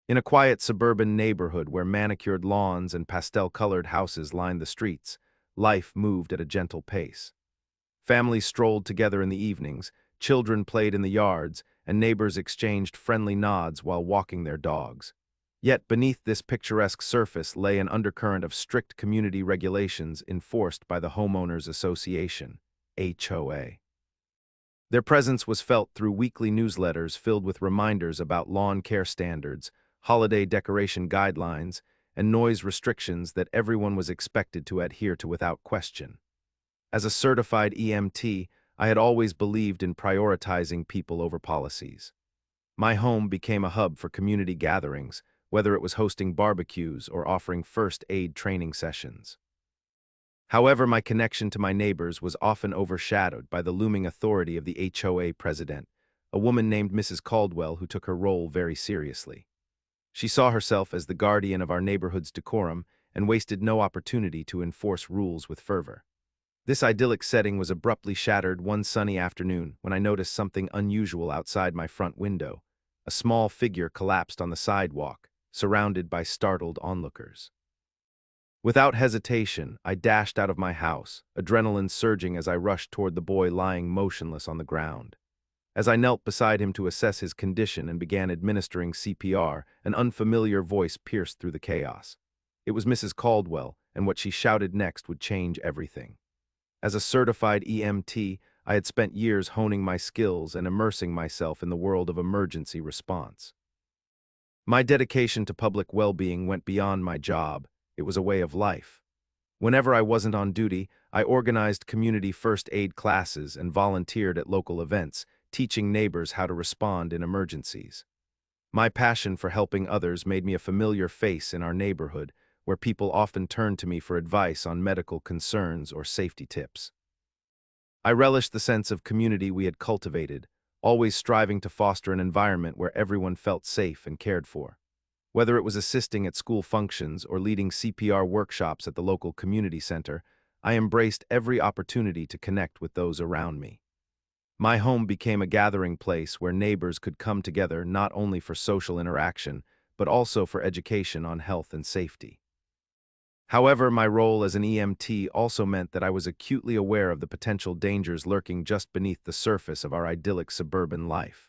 In a quiet suburban neighborhood where manicured lawns and pastel-colored houses lined the streets, life moved at a gentle pace. Families strolled together in the evenings, children played in the yards, and neighbors exchanged friendly nods while walking their dogs. Yet beneath this picturesque surface lay an undercurrent of strict community regulations enforced by the Homeowners Association, HOA. Their presence was felt through weekly newsletters filled with reminders about lawn care standards, holiday decoration guidelines, and noise restrictions that everyone was expected to adhere to without question. As a certified EMT, I had always believed in prioritizing people over policies. My home became a hub for community gatherings, whether it was hosting barbecues or offering first aid training sessions. However, my connection to my neighbors was often overshadowed by the looming authority of the HOA president, a woman named Mrs. Caldwell who took her role very seriously. She saw herself as the guardian of our neighborhood's decorum and wasted no opportunity to enforce rules with fervor. This idyllic setting was abruptly shattered one sunny afternoon when I noticed something unusual outside my front window. A small figure collapsed on the sidewalk, surrounded by startled onlookers. Without hesitation, I dashed out of my house, adrenaline surging as I rushed toward the boy lying motionless on the ground. As I knelt beside him to assess his condition and began administering CPR, an unfamiliar voice pierced through the chaos. It was Mrs. Caldwell, and what she shouted next would change everything. As a certified EMT, I had spent years honing my skills and immersing myself in the world of emergency response. My dedication to public well-being went beyond my job. It was a way of life. Whenever I wasn't on duty, I organized community first aid classes and volunteered at local events, teaching neighbors how to respond in emergencies. My passion for helping others made me a familiar face in our neighborhood, where people often turned to me for advice on medical concerns or safety tips. I relished the sense of community we had cultivated, always striving to foster an environment where everyone felt safe and cared for. Whether it was assisting at school functions or leading CPR workshops at the local community center, I embraced every opportunity to connect with those around me. My home became a gathering place where neighbors could come together not only for social interaction, but also for education on health and safety. However, my role as an EMT also meant that I was acutely aware of the potential dangers lurking just beneath the surface of our idyllic suburban life.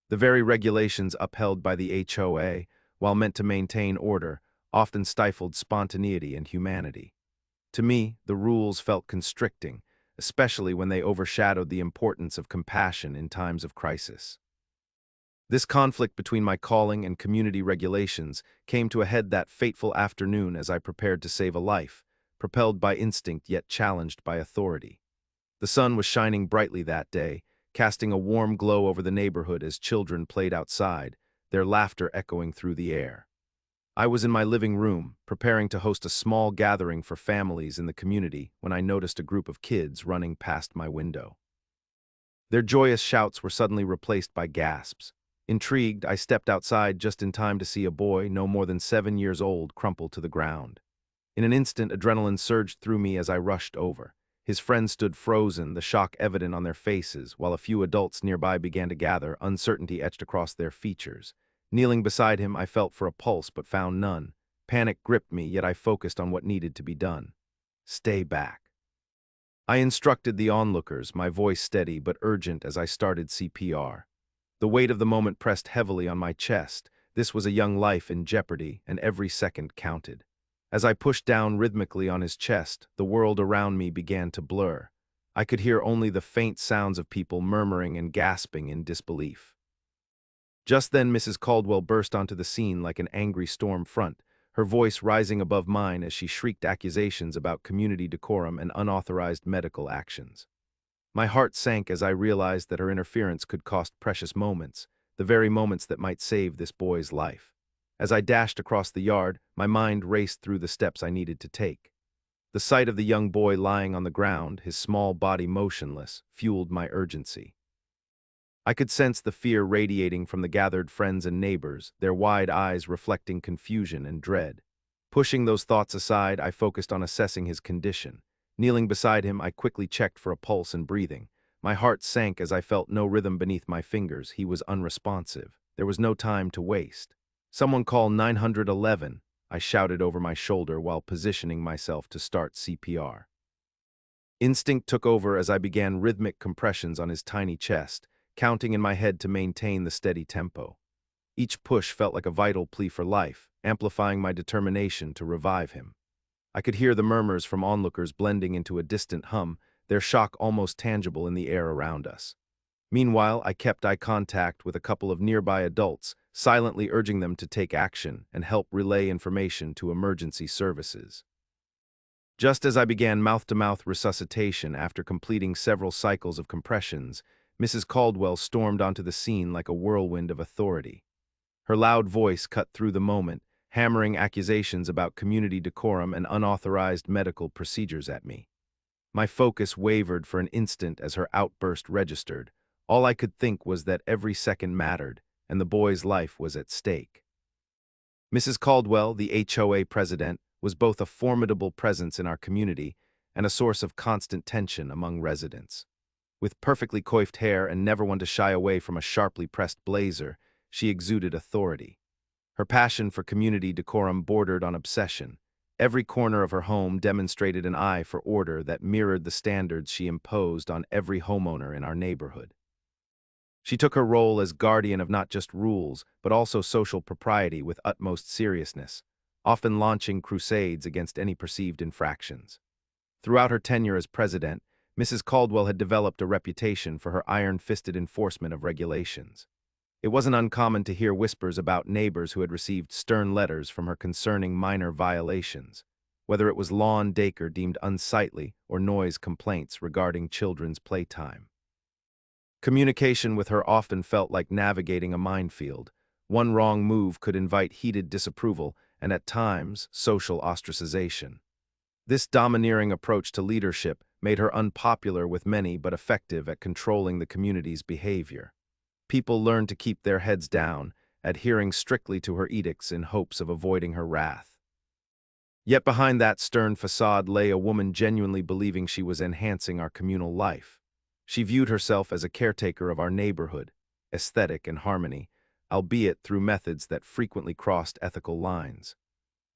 The very regulations upheld by the HOA, while meant to maintain order, often stifled spontaneity and humanity. To me, the rules felt constricting, especially when they overshadowed the importance of compassion in times of crisis. This conflict between my calling and community regulations came to a head that fateful afternoon as I prepared to save a life, propelled by instinct yet challenged by authority. The sun was shining brightly that day, casting a warm glow over the neighborhood as children played outside, their laughter echoing through the air. I was in my living room, preparing to host a small gathering for families in the community when I noticed a group of kids running past my window. Their joyous shouts were suddenly replaced by gasps. Intrigued, I stepped outside just in time to see a boy no more than 7 years old crumple to the ground. In an instant, adrenaline surged through me as I rushed over. His friends stood frozen, the shock evident on their faces, while a few adults nearby began to gather, uncertainty etched across their features. Kneeling beside him, I felt for a pulse but found none. Panic gripped me, yet I focused on what needed to be done. Stay back. I instructed the onlookers, my voice steady but urgent as I started CPR. The weight of the moment pressed heavily on my chest. This was a young life in jeopardy, and every second counted. As I pushed down rhythmically on his chest, the world around me began to blur. I could hear only the faint sounds of people murmuring and gasping in disbelief. Just then, Mrs. Caldwell burst onto the scene like an angry storm front, her voice rising above mine as she shrieked accusations about community decorum and unauthorized medical actions. My heart sank as I realized that her interference could cost precious moments, the very moments that might save this boy's life. As I dashed across the yard, my mind raced through the steps I needed to take. The sight of the young boy lying on the ground, his small body motionless, fueled my urgency. I could sense the fear radiating from the gathered friends and neighbors, their wide eyes reflecting confusion and dread. Pushing those thoughts aside, I focused on assessing his condition. Kneeling beside him, I quickly checked for a pulse and breathing. My heart sank as I felt no rhythm beneath my fingers. He was unresponsive. There was no time to waste. "Someone call 911, I shouted over my shoulder while positioning myself to start CPR. Instinct took over as I began rhythmic compressions on his tiny chest, counting in my head to maintain the steady tempo. Each push felt like a vital plea for life, amplifying my determination to revive him. I could hear the murmurs from onlookers blending into a distant hum, their shock almost tangible in the air around us. Meanwhile, I kept eye contact with a couple of nearby adults, silently urging them to take action and help relay information to emergency services. Just as I began mouth-to-mouth resuscitation after completing several cycles of compressions, Mrs. Caldwell stormed onto the scene like a whirlwind of authority. Her loud voice cut through the moment, hammering accusations about community decorum and unauthorized medical procedures at me. My focus wavered for an instant as her outburst registered. All I could think was that every second mattered, and the boy's life was at stake. Mrs. Caldwell, the HOA president, was both a formidable presence in our community and a source of constant tension among residents. With perfectly coiffed hair and never one to shy away from a sharply pressed blazer, she exuded authority. Her passion for community decorum bordered on obsession. Every corner of her home demonstrated an eye for order that mirrored the standards she imposed on every homeowner in our neighborhood. She took her role as guardian of not just rules, but also social propriety with utmost seriousness, often launching crusades against any perceived infractions. Throughout her tenure as president, Mrs. Caldwell had developed a reputation for her iron-fisted enforcement of regulations. It wasn't uncommon to hear whispers about neighbors who had received stern letters from her concerning minor violations, whether it was lawn daycare deemed unsightly or noise complaints regarding children's playtime. Communication with her often felt like navigating a minefield. One wrong move could invite heated disapproval and, at times, social ostracization. This domineering approach to leadership made her unpopular with many but effective at controlling the community's behavior. People learned to keep their heads down, adhering strictly to her edicts in hopes of avoiding her wrath. Yet behind that stern facade lay a woman genuinely believing she was enhancing our communal life. She viewed herself as a caretaker of our neighborhood, aesthetic and harmony, albeit through methods that frequently crossed ethical lines.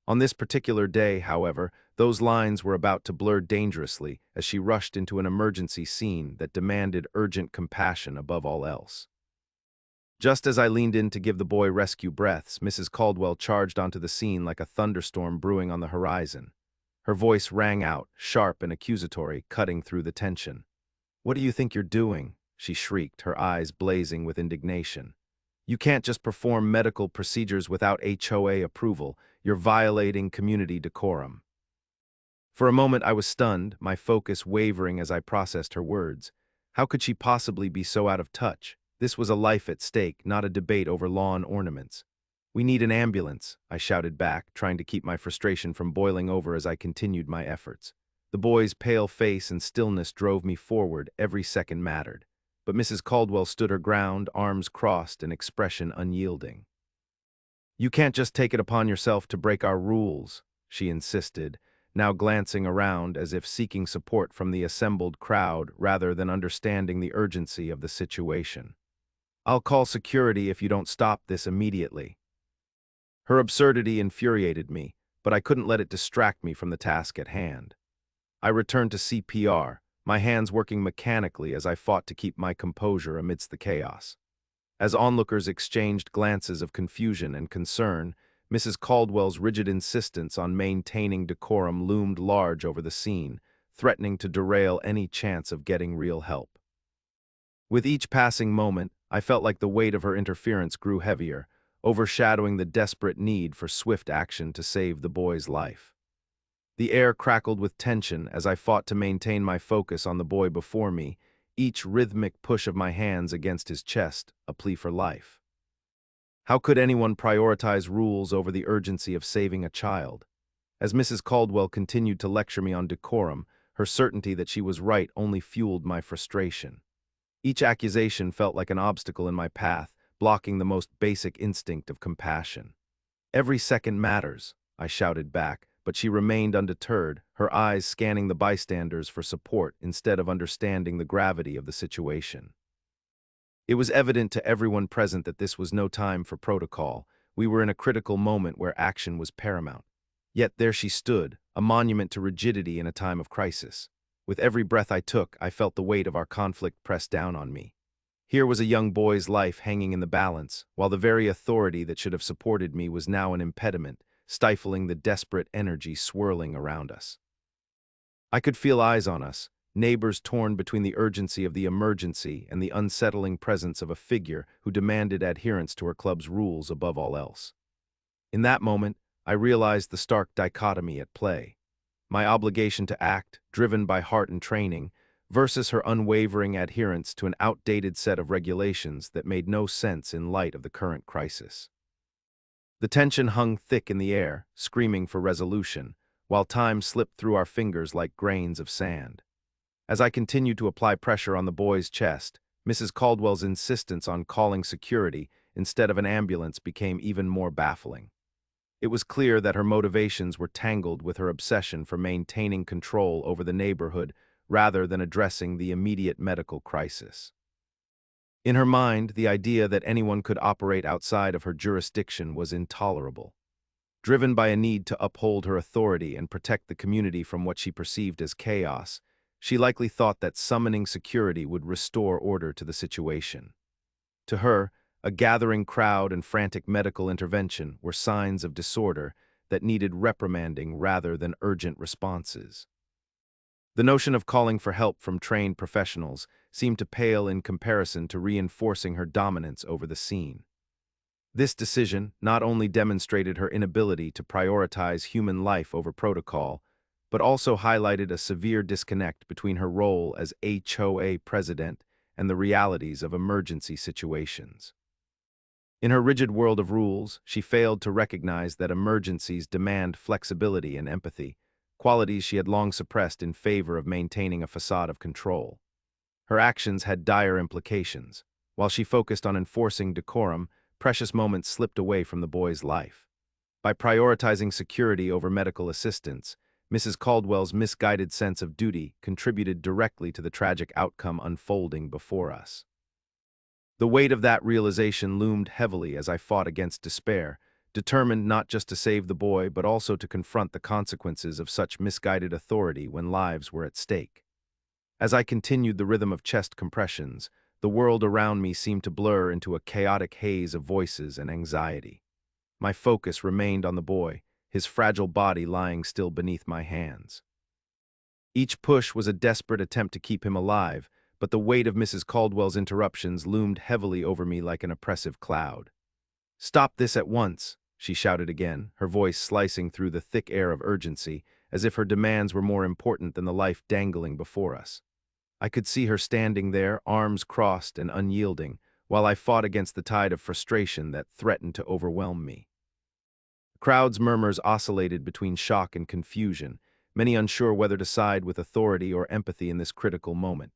On this particular day, however, those lines were about to blur dangerously as she rushed into an emergency scene that demanded urgent compassion above all else. Just as I leaned in to give the boy rescue breaths, Mrs. Caldwell charged onto the scene like a thunderstorm brewing on the horizon. Her voice rang out, sharp and accusatory, cutting through the tension. "What do you think you're doing?" she shrieked, her eyes blazing with indignation. "You can't just perform medical procedures without HOA approval. You're violating community decorum." For a moment I was stunned, my focus wavering as I processed her words. How could she possibly be so out of touch? This was a life at stake, not a debate over lawn ornaments. "We need an ambulance," I shouted back, trying to keep my frustration from boiling over as I continued my efforts. The boy's pale face and stillness drove me forward. Every second mattered. But Mrs. Caldwell stood her ground, arms crossed and expression unyielding. "You can't just take it upon yourself to break our rules," she insisted, now glancing around as if seeking support from the assembled crowd rather than understanding the urgency of the situation. "I'll call security if you don't stop this immediately." Her absurdity infuriated me, but I couldn't let it distract me from the task at hand. I returned to CPR, my hands working mechanically as I fought to keep my composure amidst the chaos. As onlookers exchanged glances of confusion and concern, Mrs. Caldwell's rigid insistence on maintaining decorum loomed large over the scene, threatening to derail any chance of getting real help. With each passing moment, I felt like the weight of her interference grew heavier, overshadowing the desperate need for swift action to save the boy's life. The air crackled with tension as I fought to maintain my focus on the boy before me, each rhythmic push of my hands against his chest a plea for life. How could anyone prioritize rules over the urgency of saving a child? As Mrs. Caldwell continued to lecture me on decorum, her certainty that she was right only fueled my frustration. Each accusation felt like an obstacle in my path, blocking the most basic instinct of compassion. "Every second matters," I shouted back, but she remained undeterred, her eyes scanning the bystanders for support instead of understanding the gravity of the situation. It was evident to everyone present that this was no time for protocol. We were in a critical moment where action was paramount. Yet there she stood, a monument to rigidity in a time of crisis. With every breath I took, I felt the weight of our conflict press down on me. Here was a young boy's life hanging in the balance, while the very authority that should have supported me was now an impediment, stifling the desperate energy swirling around us. I could feel eyes on us, neighbors torn between the urgency of the emergency and the unsettling presence of a figure who demanded adherence to her club's rules above all else. In that moment, I realized the stark dichotomy at play. My obligation to act, driven by heart and training, versus her unwavering adherence to an outdated set of regulations that made no sense in light of the current crisis. The tension hung thick in the air, screaming for resolution, while time slipped through our fingers like grains of sand. As I continued to apply pressure on the boy's chest, Mrs. Caldwell's insistence on calling security instead of an ambulance became even more baffling. It was clear that her motivations were tangled with her obsession for maintaining control over the neighborhood rather than addressing the immediate medical crisis. In her mind, the idea that anyone could operate outside of her jurisdiction was intolerable. Driven by a need to uphold her authority and protect the community from what she perceived as chaos, she likely thought that summoning security would restore order to the situation. To her, a gathering crowd and frantic medical intervention were signs of disorder that needed reprimanding rather than urgent responses. The notion of calling for help from trained professionals seemed to pale in comparison to reinforcing her dominance over the scene. This decision not only demonstrated her inability to prioritize human life over protocol, but also highlighted a severe disconnect between her role as HOA president and the realities of emergency situations. In her rigid world of rules, she failed to recognize that emergencies demand flexibility and empathy, qualities she had long suppressed in favor of maintaining a facade of control. Her actions had dire implications. While she focused on enforcing decorum, precious moments slipped away from the boy's life. By prioritizing security over medical assistance, Mrs. Caldwell's misguided sense of duty contributed directly to the tragic outcome unfolding before us. The weight of that realization loomed heavily as I fought against despair, determined not just to save the boy but also to confront the consequences of such misguided authority when lives were at stake. As I continued the rhythm of chest compressions, the world around me seemed to blur into a chaotic haze of voices and anxiety. My focus remained on the boy, his fragile body lying still beneath my hands. Each push was a desperate attempt to keep him alive, but the weight of Mrs. Caldwell's interruptions loomed heavily over me like an oppressive cloud. "Stop this at once," she shouted again, her voice slicing through the thick air of urgency, as if her demands were more important than the life dangling before us. I could see her standing there, arms crossed and unyielding, while I fought against the tide of frustration that threatened to overwhelm me. The crowd's murmurs oscillated between shock and confusion, many unsure whether to side with authority or empathy in this critical moment.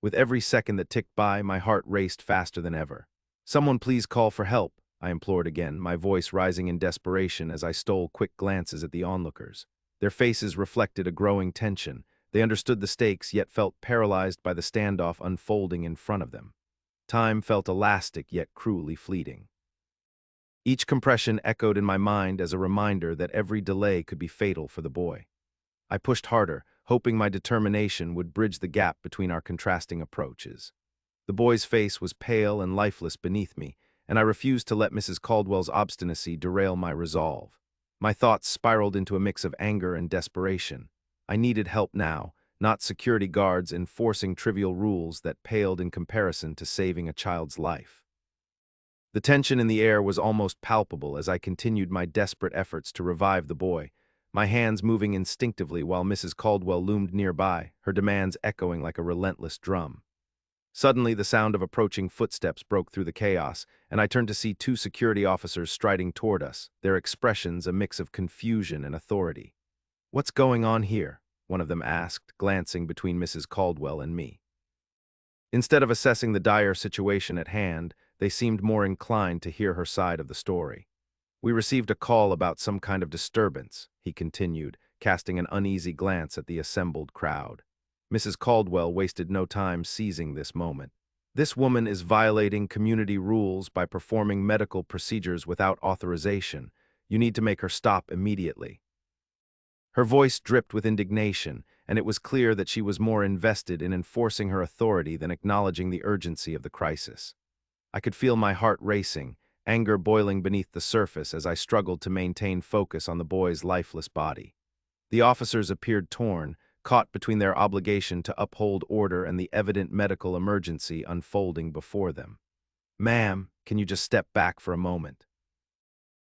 With every second that ticked by, my heart raced faster than ever. "Someone please call for help," I implored again, my voice rising in desperation as I stole quick glances at the onlookers. Their faces reflected a growing tension. They understood the stakes, yet felt paralyzed by the standoff unfolding in front of them. Time felt elastic, yet cruelly fleeting. Each compression echoed in my mind as a reminder that every delay could be fatal for the boy. I pushed harder, hoping my determination would bridge the gap between our contrasting approaches. The boy's face was pale and lifeless beneath me, and I refused to let Mrs. Caldwell's obstinacy derail my resolve. My thoughts spiraled into a mix of anger and desperation. I needed help now, not security guards enforcing trivial rules that paled in comparison to saving a child's life. The tension in the air was almost palpable as I continued my desperate efforts to revive the boy, my hands moving instinctively while Mrs. Caldwell loomed nearby, her demands echoing like a relentless drum. Suddenly, the sound of approaching footsteps broke through the chaos, and I turned to see two security officers striding toward us, their expressions a mix of confusion and authority. "What's going on here?" one of them asked, glancing between Mrs. Caldwell and me. Instead of assessing the dire situation at hand, they seemed more inclined to hear her side of the story. "We received a call about some kind of disturbance," he continued, casting an uneasy glance at the assembled crowd. Mrs. Caldwell wasted no time seizing this moment. This woman is violating community rules by performing medical procedures without authorization. You need to make her stop immediately." Her voice dripped with indignation, and it was clear that she was more invested in enforcing her authority than acknowledging the urgency of the crisis. I could feel my heart racing, anger boiling beneath the surface as I struggled to maintain focus on the boy's lifeless body. The officers appeared torn, caught between their obligation to uphold order and the evident medical emergency unfolding before them. "Ma'am, can you just step back for a moment?"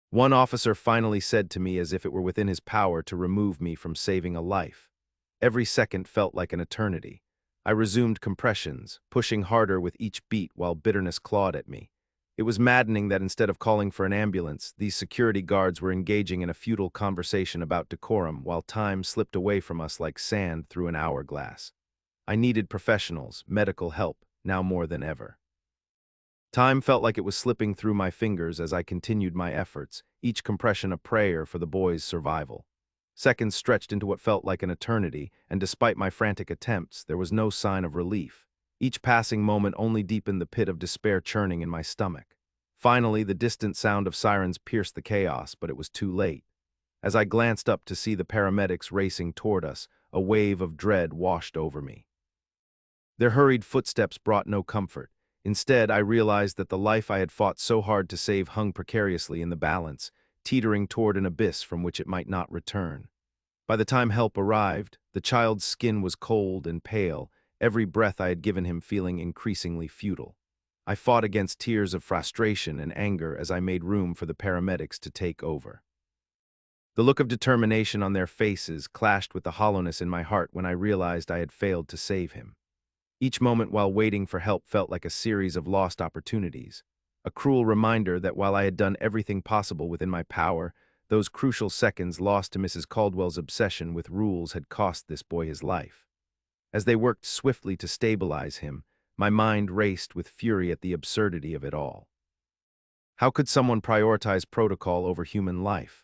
One officer finally said to me as if it were within his power to remove me from saving a life. Every second felt like an eternity. I resumed compressions, pushing harder with each beat while bitterness clawed at me. It was maddening that instead of calling for an ambulance, these security guards were engaging in a futile conversation about decorum while time slipped away from us like sand through an hourglass. I needed professionals, medical help, now more than ever. Time felt like it was slipping through my fingers as I continued my efforts, each compression a prayer for the boy's survival. Seconds stretched into what felt like an eternity, and despite my frantic attempts, there was no sign of relief. Each passing moment only deepened the pit of despair churning in my stomach. Finally, the distant sound of sirens pierced the chaos, but it was too late. As I glanced up to see the paramedics racing toward us, a wave of dread washed over me. Their hurried footsteps brought no comfort. Instead, I realized that the life I had fought so hard to save hung precariously in the balance, teetering toward an abyss from which it might not return. By the time help arrived, the child's skin was cold and pale, every breath I had given him feeling increasingly futile. I fought against tears of frustration and anger as I made room for the paramedics to take over. The look of determination on their faces clashed with the hollowness in my heart when I realized I had failed to save him. Each moment while waiting for help felt like a series of lost opportunities, a cruel reminder that while I had done everything possible within my power, those crucial seconds lost to Mrs. Caldwell's obsession with rules had cost this boy his life. As they worked swiftly to stabilize him, my mind raced with fury at the absurdity of it all. How could someone prioritize protocol over human life?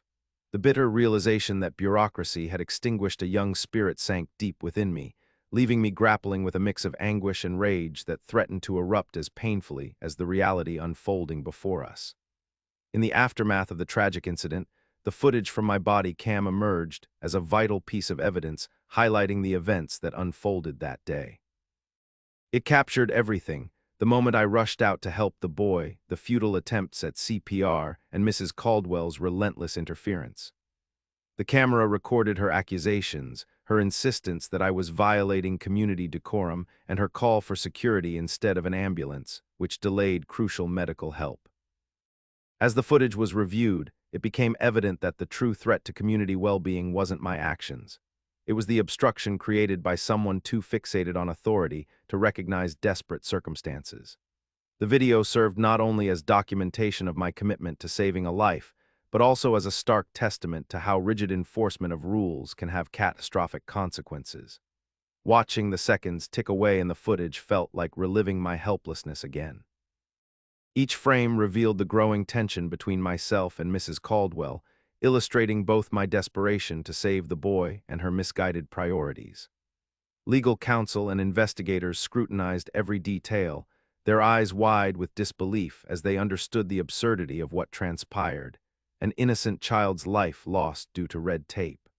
The bitter realization that bureaucracy had extinguished a young spirit sank deep within me, leaving me grappling with a mix of anguish and rage that threatened to erupt as painfully as the reality unfolding before us. In the aftermath of the tragic incident, the footage from my body cam emerged as a vital piece of evidence highlighting the events that unfolded that day. It captured everything: the moment I rushed out to help the boy, the futile attempts at CPR, and Mrs. Caldwell's relentless interference. The camera recorded her accusations, her insistence that I was violating community decorum, and her call for security instead of an ambulance, which delayed crucial medical help. As the footage was reviewed, it became evident that the true threat to community well-being wasn't my actions. It was the obstruction created by someone too fixated on authority to recognize desperate circumstances. The video served not only as documentation of my commitment to saving a life, but also as a stark testament to how rigid enforcement of rules can have catastrophic consequences. Watching the seconds tick away in the footage felt like reliving my helplessness again. Each frame revealed the growing tension between myself and Mrs. Caldwell, illustrating both my desperation to save the boy and her misguided priorities. Legal counsel and investigators scrutinized every detail, their eyes wide with disbelief as they understood the absurdity of what transpired: an innocent child's life lost due to red tape.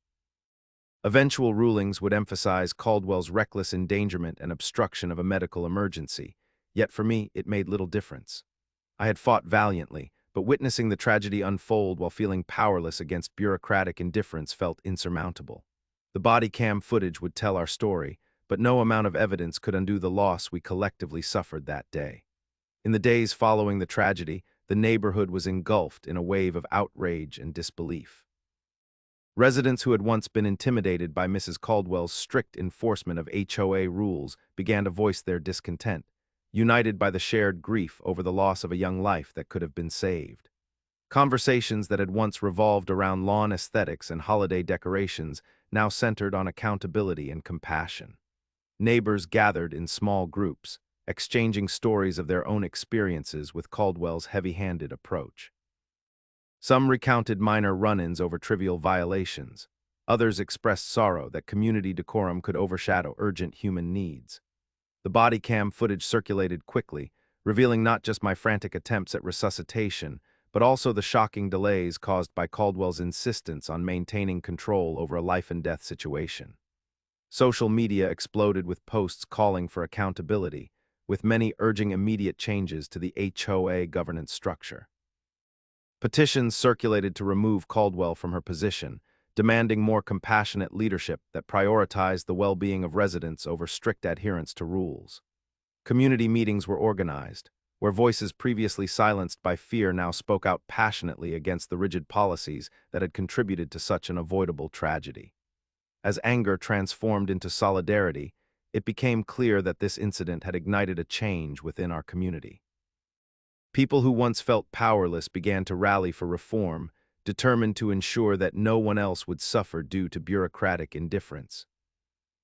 Eventual rulings would emphasize Caldwell's reckless endangerment and obstruction of a medical emergency, yet for me it made little difference. I had fought valiantly, but witnessing the tragedy unfold while feeling powerless against bureaucratic indifference felt insurmountable. The body cam footage would tell our story, but no amount of evidence could undo the loss we collectively suffered that day. In the days following the tragedy, the neighborhood was engulfed in a wave of outrage and disbelief. Residents who had once been intimidated by Mrs. Caldwell's strict enforcement of HOA rules began to voice their discontent, united by the shared grief over the loss of a young life that could have been saved. Conversations that had once revolved around lawn aesthetics and holiday decorations now centered on accountability and compassion. Neighbors gathered in small groups, exchanging stories of their own experiences with Caldwell's heavy-handed approach. Some recounted minor run-ins over trivial violations. Others expressed sorrow that community decorum could overshadow urgent human needs. The body cam footage circulated quickly, revealing not just my frantic attempts at resuscitation, but also the shocking delays caused by Caldwell's insistence on maintaining control over a life-and-death situation. Social media exploded with posts calling for accountability, with many urging immediate changes to the HOA governance structure. Petitions circulated to remove Caldwell from her position, demanding more compassionate leadership that prioritized the well-being of residents over strict adherence to rules. Community meetings were organized, where voices previously silenced by fear now spoke out passionately against the rigid policies that had contributed to such an avoidable tragedy. As anger transformed into solidarity, it became clear that this incident had ignited a change within our community. People who once felt powerless began to rally for reform, determined to ensure that no one else would suffer due to bureaucratic indifference.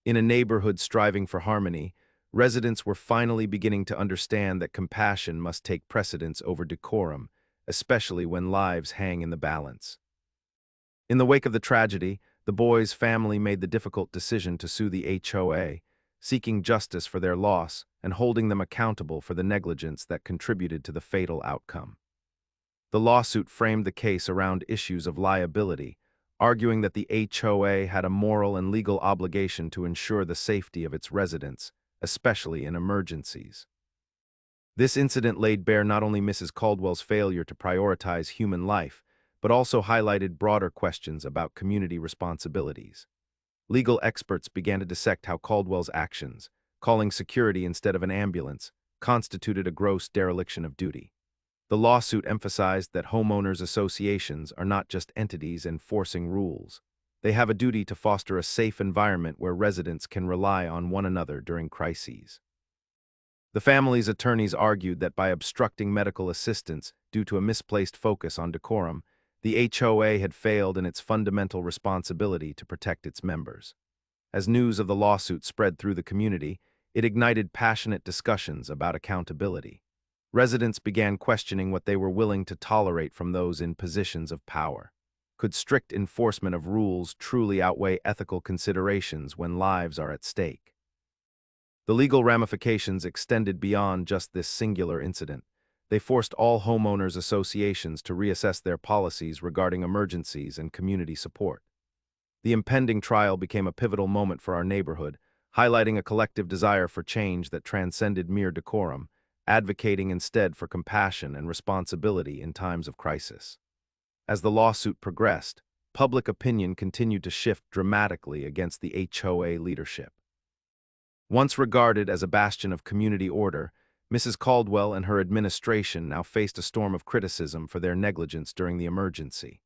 In a neighborhood striving for harmony, residents were finally beginning to understand that compassion must take precedence over decorum, especially when lives hang in the balance. In the wake of the tragedy, the boys' family made the difficult decision to sue the HOA, seeking justice for their loss and holding them accountable for the negligence that contributed to the fatal outcome. The lawsuit framed the case around issues of liability, arguing that the HOA had a moral and legal obligation to ensure the safety of its residents, especially in emergencies. This incident laid bare not only Mrs. Caldwell's failure to prioritize human life, but also highlighted broader questions about community responsibilities. Legal experts began to dissect how Caldwell's actions, calling security instead of an ambulance, constituted a gross dereliction of duty. The lawsuit emphasized that homeowners' associations are not just entities enforcing rules. They have a duty to foster a safe environment where residents can rely on one another during crises. The family's attorneys argued that by obstructing medical assistance due to a misplaced focus on decorum, the HOA had failed in its fundamental responsibility to protect its members. As news of the lawsuit spread through the community, it ignited passionate discussions about accountability. Residents began questioning what they were willing to tolerate from those in positions of power. Could strict enforcement of rules truly outweigh ethical considerations when lives are at stake? The legal ramifications extended beyond just this singular incident. They forced all homeowners' associations to reassess their policies regarding emergencies and community support. The impending trial became a pivotal moment for our neighborhood, highlighting a collective desire for change that transcended mere decorum, advocating instead for compassion and responsibility in times of crisis. As the lawsuit progressed, public opinion continued to shift dramatically against the HOA leadership. Once regarded as a bastion of community order, Mrs. Caldwell and her administration now faced a storm of criticism for their negligence during the emergency.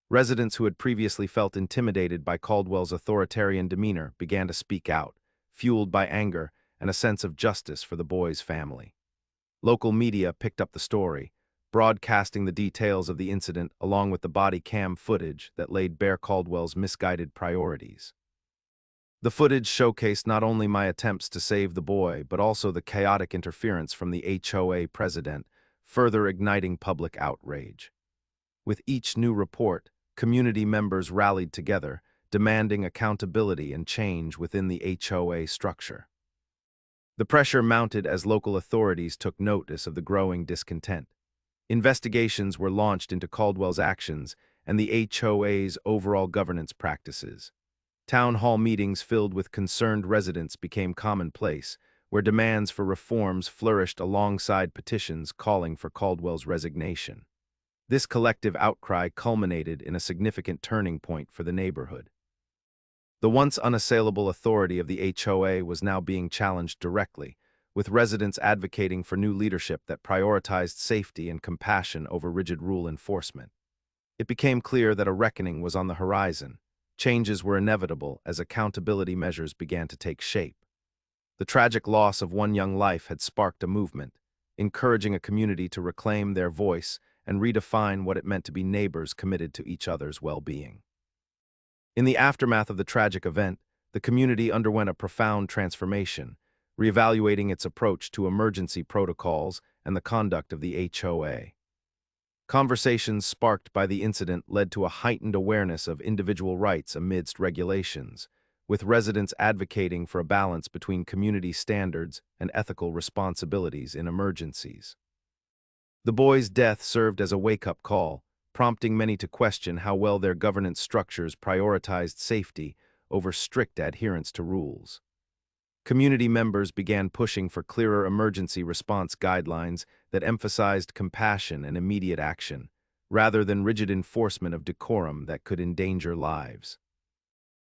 Residents who had previously felt intimidated by Caldwell's authoritarian demeanor began to speak out, fueled by anger and a sense of justice for the boys' family. Local media picked up the story, broadcasting the details of the incident along with the body cam footage that laid bare Caldwell's misguided priorities. The footage showcased not only my attempts to save the boy, but also the chaotic interference from the HOA president, further igniting public outrage. With each new report, community members rallied together, demanding accountability and change within the HOA structure. The pressure mounted as local authorities took notice of the growing discontent. Investigations were launched into Caldwell's actions and the HOA's overall governance practices. Town hall meetings filled with concerned residents became commonplace, where demands for reforms flourished alongside petitions calling for Caldwell's resignation. This collective outcry culminated in a significant turning point for the neighborhood. The once unassailable authority of the HOA was now being challenged directly, with residents advocating for new leadership that prioritized safety and compassion over rigid rule enforcement. It became clear that a reckoning was on the horizon. Changes were inevitable as accountability measures began to take shape. The tragic loss of one young life had sparked a movement, encouraging a community to reclaim their voice and redefine what it meant to be neighbors committed to each other's well-being. In the aftermath of the tragic event, the community underwent a profound transformation, reevaluating its approach to emergency protocols and the conduct of the HOA. Conversations sparked by the incident led to a heightened awareness of individual rights amidst regulations, with residents advocating for a balance between community standards and ethical responsibilities in emergencies. The boy's death served as a wake-up call, prompting many to question how well their governance structures prioritized safety over strict adherence to rules. Community members began pushing for clearer emergency response guidelines that emphasized compassion and immediate action, rather than rigid enforcement of decorum that could endanger lives.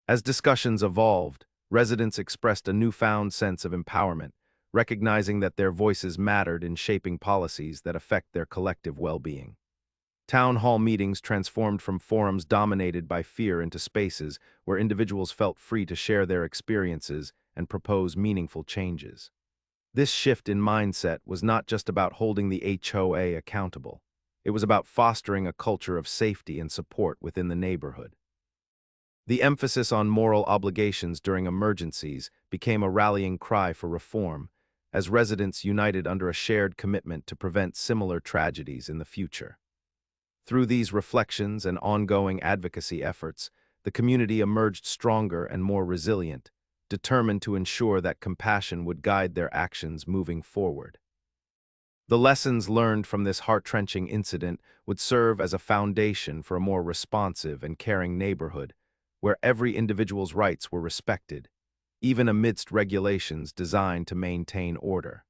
As discussions evolved, residents expressed a newfound sense of empowerment, recognizing that their voices mattered in shaping policies that affect their collective well-being. Town hall meetings transformed from forums dominated by fear into spaces where individuals felt free to share their experiences and propose meaningful changes. This shift in mindset was not just about holding the HOA accountable. It was about fostering a culture of safety and support within the neighborhood. The emphasis on moral obligations during emergencies became a rallying cry for reform, as residents united under a shared commitment to prevent similar tragedies in the future. Through these reflections and ongoing advocacy efforts, the community emerged stronger and more resilient, determined to ensure that compassion would guide their actions moving forward. The lessons learned from this heart-wrenching incident would serve as a foundation for a more responsive and caring neighborhood, where every individual's rights were respected, even amidst regulations designed to maintain order.